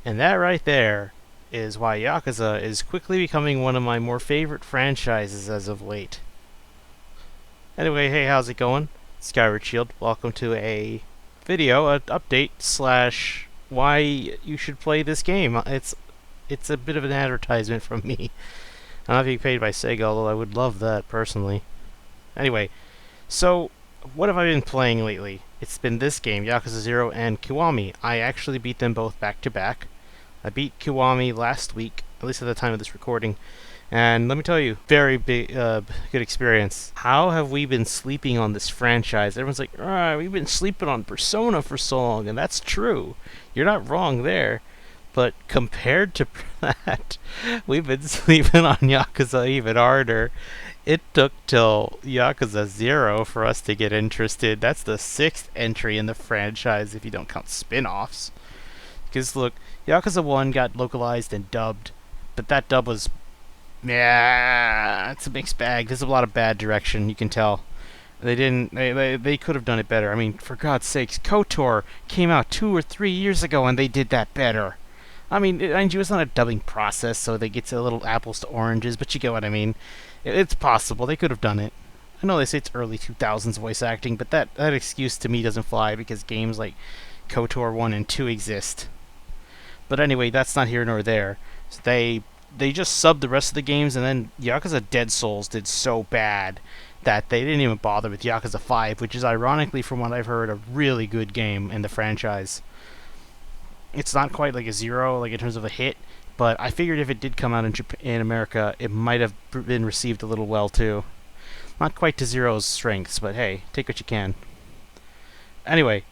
And that right there is why Yakuza is quickly becoming one of my more favorite franchises as of late. Anyway, hey, how's it going? Skyward Shield. Welcome to a video, an update slash why you should play this game. It's a bit of an advertisement from me. I'm not being paid by Sega, although I would love that personally. Anyway, so what have I been playing lately? It's been this game, Yakuza 0 and Kiwami. I actually beat them both back to back. I beat Kiwami last week, at least at the time of this recording. And let me tell you, very big, good experience. How have we been sleeping on this franchise? Everyone's like, we've been sleeping on Persona for so long, and that's true. You're not wrong there. But compared to that, we've been sleeping on Yakuza even harder. It took till Yakuza 0 for us to get interested. That's the 6th entry in the franchise if you don't count spin-offs. Because look, Yakuza 1 got localized and dubbed, but that dub was... yeah, it's a mixed bag. There's a lot of bad direction, you can tell. They could have done it better. I mean, for God's sakes, KOTOR came out 2 or 3 years ago and they did that better. I mean, it's not a dubbing process, so they get a little apples to oranges, but you get what I mean. It's possible. They could have done it. I know they say it's early 2000s voice acting, but that excuse to me doesn't fly because games like KOTOR 1 and 2 exist. But anyway, that's not here nor there. So they just subbed the rest of the games, and then Yakuza Dead Souls did so bad that they didn't even bother with Yakuza 5, which is ironically, from what I've heard, a really good game in the franchise. It's not quite like a 0, like in terms of a hit, but I figured if it did come out in America, it might have been received a little well too. Not quite to 0's strengths, but hey, take what you can. Anyway,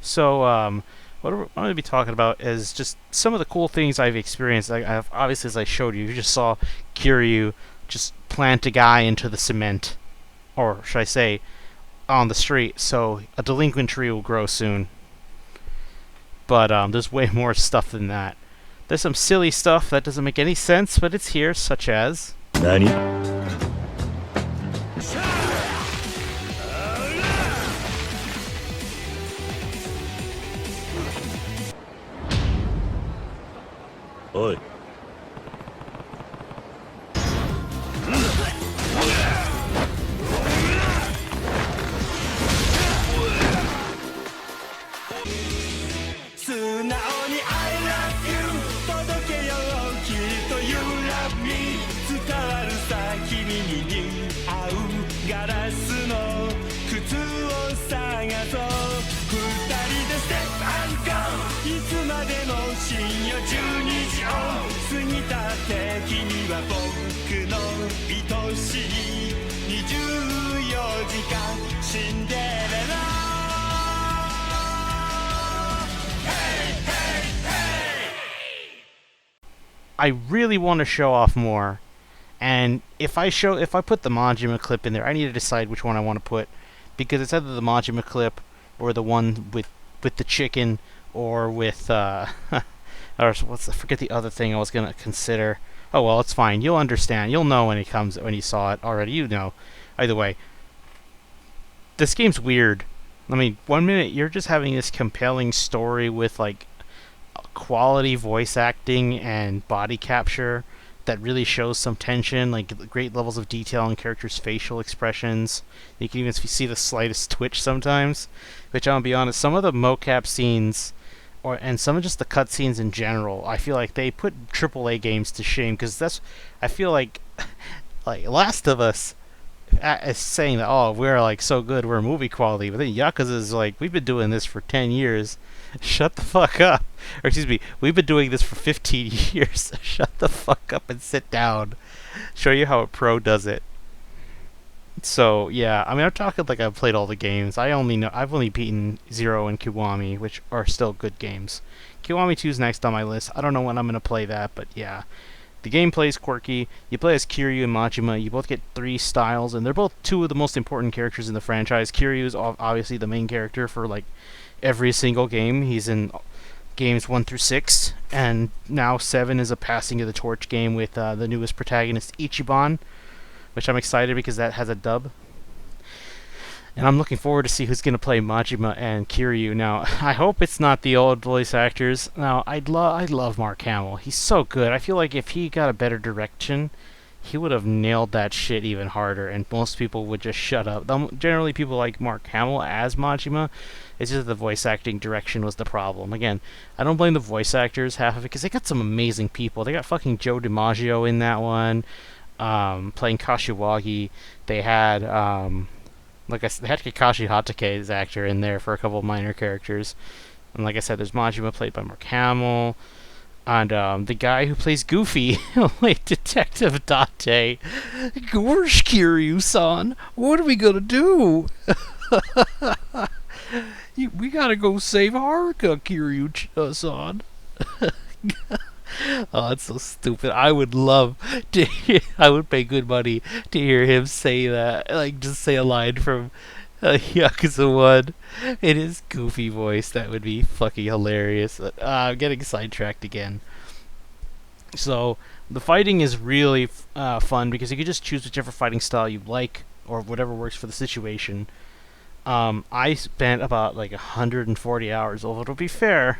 so what I'm going to be talking about is just some of the cool things I've experienced. I've obviously, as I showed you, you just saw Kiryu just plant a guy into the cement, or should I say, on the street, so a delinquent tree will grow soon. But there's way more stuff than that. There's some silly stuff that doesn't make any sense, but it's here, such as... NANI? Oi. I really want to show off more, and if I put the Majima clip in there, I need to decide which one I want to put, because it's either the Majima clip or the one with the chicken, or with or I forget the other thing I was gonna consider. Oh well, it's fine. You'll understand. You'll know when you saw it already. You know. Either way, this game's weird. I mean, one minute you're just having this compelling story with like quality voice acting and body capture that really shows some tension, like great levels of detail in characters' facial expressions. You can even see the slightest twitch sometimes, which I'll be honest, some of the mocap scenes and some of just the cutscenes in general, I feel like they put AAA games to shame, because I feel like Last of Us is saying that, oh, we're like so good, we're movie quality, but then Yakuza is like, we've been doing this for 10 years. Shut the fuck up. Or excuse me, we've been doing this for 15 years. Shut the fuck up and sit down. Show you how a pro does it. So, yeah, I mean, I'm talking like I've played all the games. I've only beaten 0 and Kiwami, which are still good games. Kiwami 2's next on my list. I don't know when I'm going to play that, but yeah. The gameplay is quirky. You play as Kiryu and Majima. You both get 3 styles, and they're both 2 of the most important characters in the franchise. Kiryu is obviously the main character for like every single game. He's in games 1 through 6, and now 7 is a passing of the torch game with the newest protagonist, Ichiban, which I'm excited because that has a dub. And I'm looking forward to see who's going to play Majima and Kiryu. Now, I hope it's not the old voice actors. Now, I love Mark Hamill. He's so good. I feel like if he got a better direction, he would have nailed that shit even harder, and most people would just shut up. Generally, people like Mark Hamill as Majima. It's just the voice acting direction was the problem. Again, I don't blame the voice actors half of it because they got some amazing people. They got fucking Joe DiMaggio in that one, playing Kashiwagi. They had like I said, they had Kakashi Hatake's actor in there for a couple of minor characters. And like I said, there's Majima played by Mark Hamill. And the guy who plays Goofy, like Detective Date. Where's Kiryu-san? What are we gonna do? We gotta go save Haruka, Kiryu-san. Oh, it's so stupid. I would love to I would pay good money to hear him say that. Like, just say a line from Yakuza 1 in his goofy voice. That would be fucking hilarious. I'm getting sidetracked again. So, the fighting is really fun because you can just choose whichever fighting style you like or whatever works for the situation. I spent about like 140 hours, although to be fair,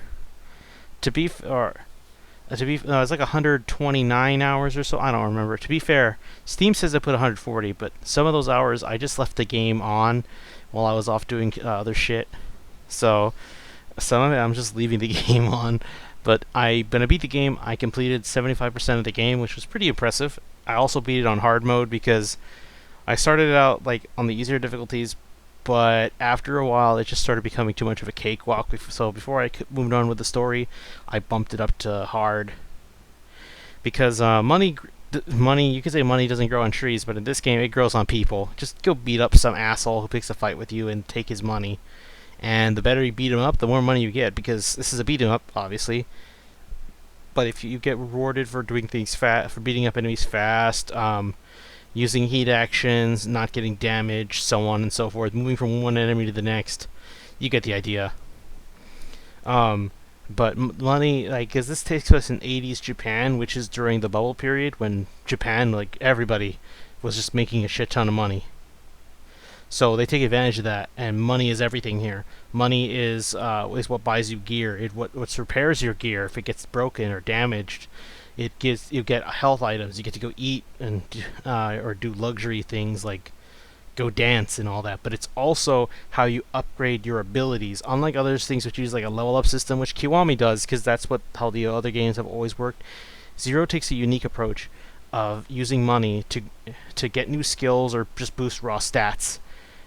no, it's like 129 hours or so. I don't remember. To be fair, Steam says I put 140, but some of those hours I just left the game on while I was off doing other shit. So some of it I'm just leaving the game on. But when I beat the game, I completed 75% of the game, which was pretty impressive. I also beat it on hard mode because I started it out like on the easier difficulties, but after a while it just started becoming too much of a cakewalk. So before I moved on with the story, I bumped it up to hard. Because money, you could say money doesn't grow on trees, but in this game it grows on people. Just go beat up some asshole who picks a fight with you and take his money. And the better you beat him up, the more money you get, because this is a beat 'em up, obviously. But if you get rewarded for doing things for beating up enemies fast, using heat actions, not getting damaged, so on and so forth, moving from one enemy to the next, you get the idea. But money, like, because this takes place in 80s Japan, which is during the bubble period when Japan, like, everybody was just making a shit ton of money. So they take advantage of that, and money is everything here. Money is what buys you gear. What repairs your gear if it gets broken or damaged. You get health items. You get to go eat and or do luxury things like go dance and all that. But it's also how you upgrade your abilities. Unlike other things which use like a level up system, which Kiwami does, because that's how the other games have always worked. Zero takes a unique approach of using money to get new skills or just boost raw stats.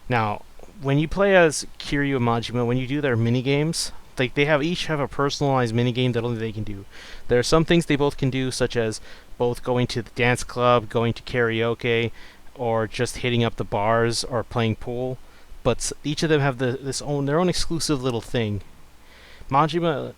Now, when you play as Kiryu and Majima, when you do their minigames, like they each have a personalized minigame that only they can do. There are some things they both can do, such as both going to the dance club, going to karaoke, or just hitting up the bars or playing pool. But each of them have their own exclusive little thing. Majima,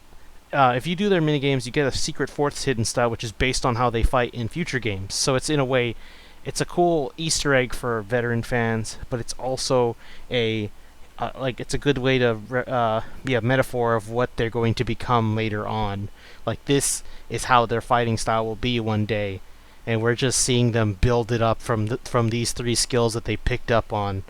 if you do their minigames, you get a secret fourth hidden style, which is based on how they fight in future games. So it's in a way, it's a cool Easter egg for veteran fans, but it's also it's a good way to be a metaphor of what they're going to become later on. Like, this is how their fighting style will be one day, and we're just seeing them build it up from these three skills that they picked up on.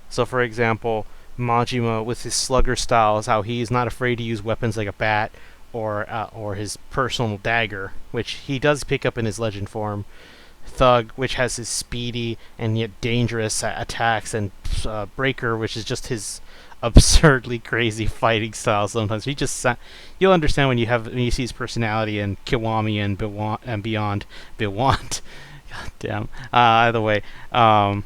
So, for example, Majima with his slugger style is how he's not afraid to use weapons like a bat or his personal dagger, which he does pick up in his legend form. Thug, which has his speedy and yet dangerous attacks, and Breaker, which is just his absurdly crazy fighting style. Sometimes you'll understand when you see his personality in Kiwami and Beyond. God damn. Either way, the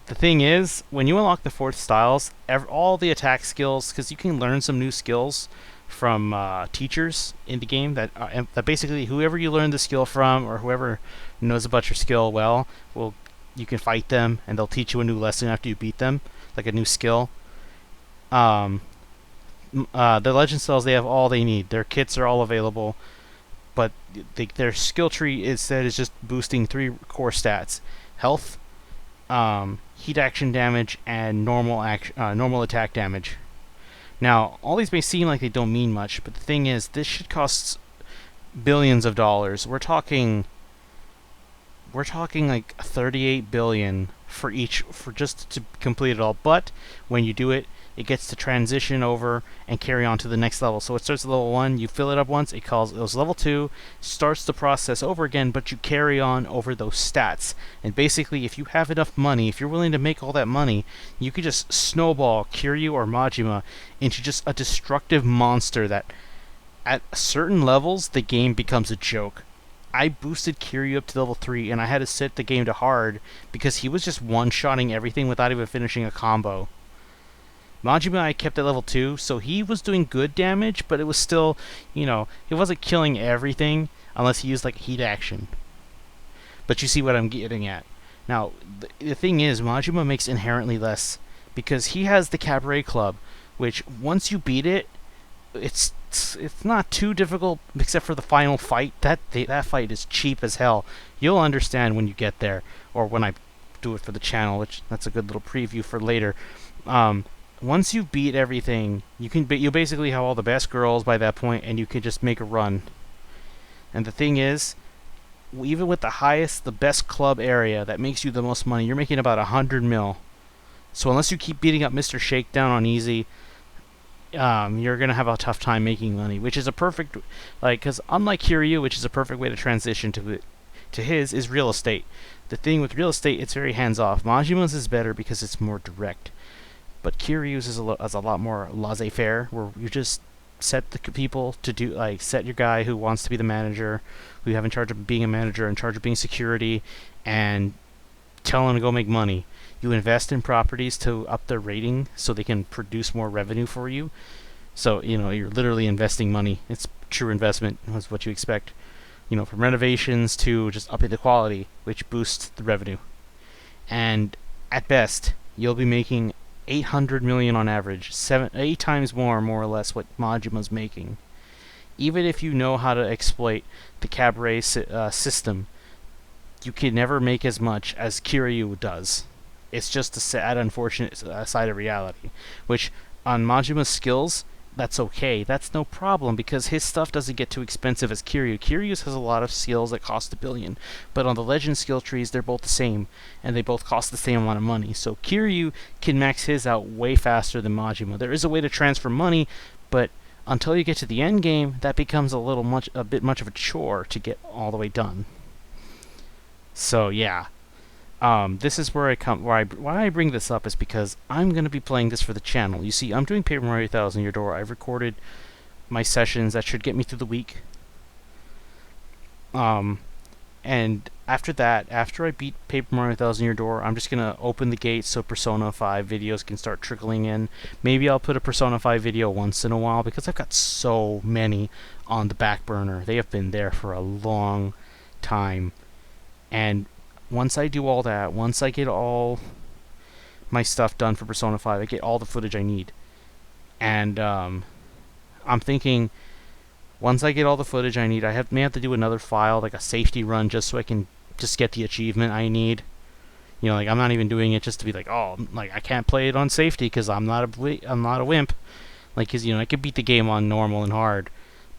thing is, when you unlock the fourth styles, all the attack skills, because you can learn some new skills from teachers in the game that basically whoever you learn the skill from or whoever knows about your skill well, you can fight them and they'll teach you a new lesson after you beat them, like a new skill. The legend styles, they have all they need. Their kits are all available, but their skill tree is just boosting three core stats: health, heat action damage, and normal attack damage. Now, all these may seem like they don't mean much, but the thing is, this shit costs billions of dollars. We're talking like 38 billion for just to complete it all. But when you do it, it gets to transition over and carry on to the next level. So it starts at level 1, you fill it up once, it goes level 2, starts the process over again, but you carry on over those stats. And basically, if you have enough money, if you're willing to make all that money, you could just snowball Kiryu or Majima into just a destructive monster that at certain levels the game becomes a joke. I boosted Kiryu up to level 3 and I had to set the game to hard because he was just one-shotting everything without even finishing a combo. Majima I kept at level 2, so he was doing good damage, but it was still, he wasn't killing everything unless he used like heat action. But you see what I'm getting at. Now, the thing is, Majima makes inherently less because he has the Cabaret Club, which once you beat it, it's not too difficult except for the final fight. That fight is cheap as hell. You'll understand when you get there, or when I do it for the channel, which that's a good little preview for later. Once you beat everything, you basically have all the best girls by that point, and you can just make a run. And the thing is, even with the best club area that makes you the most money, you're making about 100 mil. So unless you keep beating up Mr. Shakedown on easy, you're gonna have a tough time making money, which is a perfect, because unlike Kiryu, which is a perfect way to transition to his, is real estate. The thing with real estate, it's very hands-off. Majima's is better because it's more direct. But Kiryu's is a lot more laissez-faire, where you just set the people to do, set your guy who wants to be the manager, who you have in charge of being a manager, in charge of being security, and tell him to go make money. You invest in properties to up their rating so they can produce more revenue for you. So, you're literally investing money. It's true investment, is what you expect. From renovations to just upping the quality, which boosts the revenue. And at best, you'll be making 800 million on average, 8 times more or less what Majima's making. Even if you know how to exploit the Cabaret system, you can never make as much as Kiryu does. It's just a sad, unfortunate side of reality, which on Majima's skills, that's okay. That's no problem because his stuff doesn't get too expensive as Kiryu. Kiryu's has a lot of skills that cost $1 billion, but on the legend skill trees, they're both the same, and they both cost the same amount of money. So Kiryu can max his out way faster than Majima. There is a way to transfer money, but until you get to the end game, that becomes a bit much of a chore to get all the way done. So yeah. This is where why I bring this up is because I'm going to be playing this for the channel. You see, I'm doing Paper Mario Thousand Year Door. I've recorded my sessions. That should get me through the week. And after that, after I beat Paper Mario Thousand Year Door, I'm just going to open the gate so Persona 5 videos can start trickling in. Maybe I'll put a Persona 5 video once in a while because I've got so many on the back burner. They have been there for a long time. And once I do all that, once I get all my stuff done for Persona 5, I get all the footage I need. And I'm thinking, once I get all the footage I need, may have to do another file, like a safety run, just so I can just get the achievement I need. I'm not even doing it just to be like, I can't play it on safety because I'm not a wimp. Because I could beat the game on normal and hard,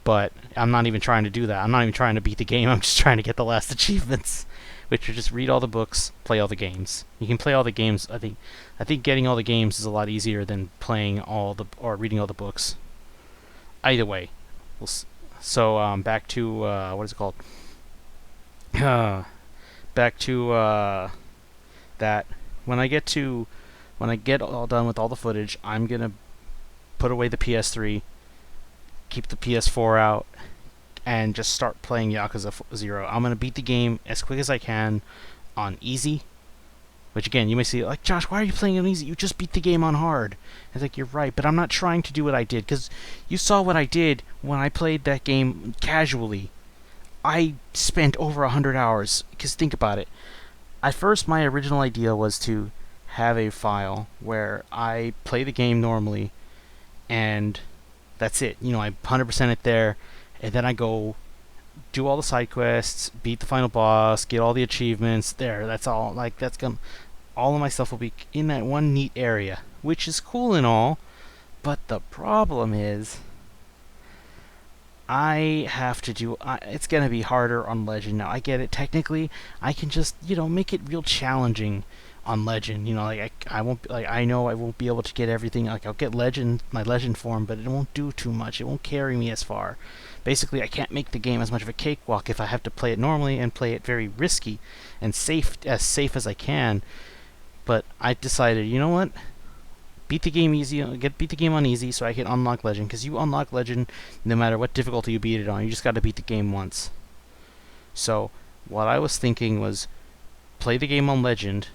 but I'm not even trying to do that. I'm not even trying to beat the game. I'm just trying to get the last achievements, which are just read all the books, play all the games. You can play all the games. I think getting all the games is a lot easier than playing or reading all the books. Either way, so back to what is it called? Back to that. When I get all done with all the footage, I'm gonna put away the PS3, keep the PS4 out, and just start playing Yakuza 0. I'm going to beat the game as quick as I can on easy. Which again, you may see, Josh, why are you playing on easy? You just beat the game on hard. I think you're right, but I'm not trying to do what I did, because you saw what I did when I played that game casually. I spent over 100 hours, because think about it. At first, my original idea was to have a file where I play the game normally, and that's it. I 100% it there. And then I go do all the side quests, beat the final boss, get all the achievements. There, that's all. All of my stuff will be in that one neat area, which is cool and all. But the problem is, I have to do. It's gonna be harder on Legend now. I get it. Technically, I can just make it real challenging on legend. You know, like I won't like I know I won't be able to get everything. Like I'll get legend my legend form, but it won't do too much. It won't carry me as far. Basically, I can't make the game as much of a cakewalk if I have to play it normally and play it very risky and safe as I can. But I decided, you know what? Beat the game easy. Beat the game on easy so I can unlock legend. Because you unlock legend no matter what difficulty you beat it on. You just got to beat the game once. So what I was thinking was play the game on legend.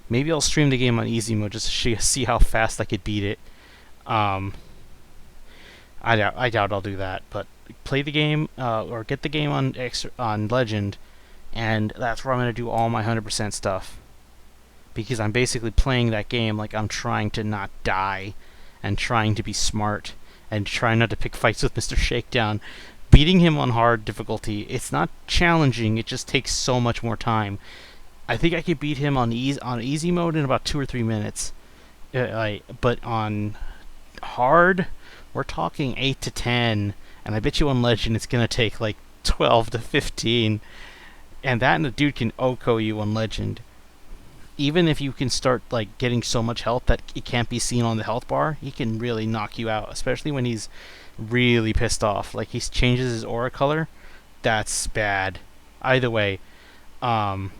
Maybe I'll stream the game on easy mode just to see how fast I could beat it. Um, I doubt I'll do that, but play the game or get the game on legend, and that's where I'm gonna do all my 100% stuff. Because I'm basically playing that game like I'm trying to not die, and trying to be smart, and trying not to pick fights with Mr. Shakedown. Beating him on hard difficulty, it's not challenging. It just takes so much more time. I think I could beat him on easy mode in about 2 or 3 minutes. But on hard, we're talking 8 to 10, and I bet you on legend it's gonna take like 12 to 15. And the dude can OHKO you on legend. Even if you can start like getting so much health that it can't be seen on the health bar, he can really knock you out, especially when he's really pissed off. Like he changes his aura color. That's bad. Either way, um,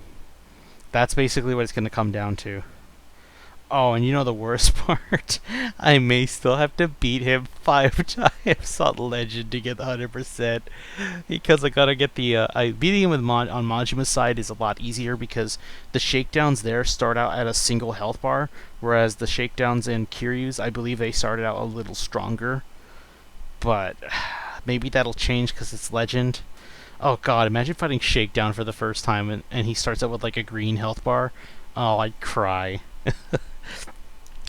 that's basically what it's going to come down to. Oh, and you know the worst part? I may still have to beat him 5 times on Legend to get the 100%. Because I gotta get the... beating him with on Majima's side is a lot easier because the shakedowns there start out at a single health bar, whereas the shakedowns in Kiryu's, I believe they started out a little stronger. But maybe that'll change because it's Legend. Oh god, imagine fighting Shakedown for the first time and he starts out with like a green health bar. Oh, I'd cry.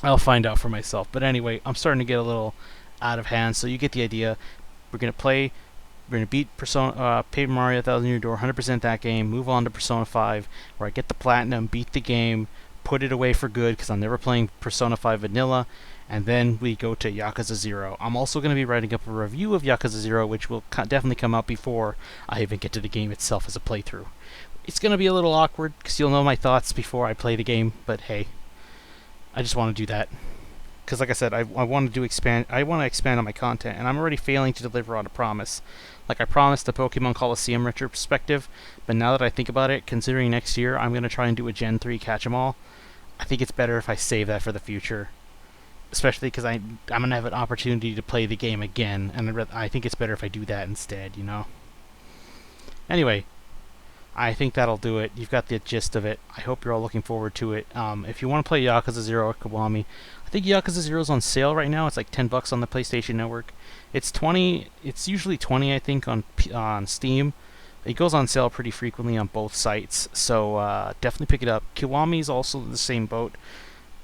I'll find out for myself. But anyway, I'm starting to get a little out of hand, so you get the idea. We're going to play, we're going to beat Paper Mario 1000 Year Door, 100% that game, move on to Persona 5, where I get the Platinum, beat the game, put it away for good, because I'm never playing Persona 5 Vanilla, and then we go to Yakuza 0. I'm also going to be writing up a review of Yakuza 0, which will definitely come out before I even get to the game itself as a playthrough. It's going to be a little awkward, because you'll know my thoughts before I play the game, but hey, I just want to do that. Because like I said, I want to expand on my content, and I'm already failing to deliver on a promise. Like I promised the Pokemon Coliseum retrospective, but now that I think about it, considering next year I'm going to try and do a Gen 3 catch-em-all, I think it's better if I save that for the future. Especially because I'm going to have an opportunity to play the game again, and I think it's better if I do that instead, you know? Anyway, I think that'll do it. You've got the gist of it. I hope you're all looking forward to it. If you want to play Yakuza 0 or Kiwami, I think Yakuza 0 is on sale right now. It's like $10 on the PlayStation Network. It's 20. It's usually 20, I think, on Steam. It goes on sale pretty frequently on both sites, so definitely pick it up. Kiwami is also the same boat.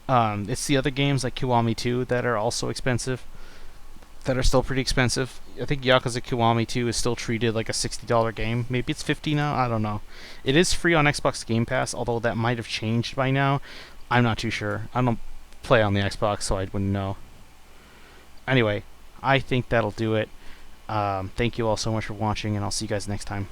It's the other games like Kiwami 2 that are also expensive, that are still pretty expensive. I think Yakuza Kiwami 2 is still treated like a $60 game. Maybe it's $50 now, I don't know. It is free on Xbox Game Pass, although that might have changed by now. I'm not too sure. I don't play on the Xbox, so I wouldn't know. Anyway, I think that'll do it. Thank you all so much for watching, and I'll see you guys next time.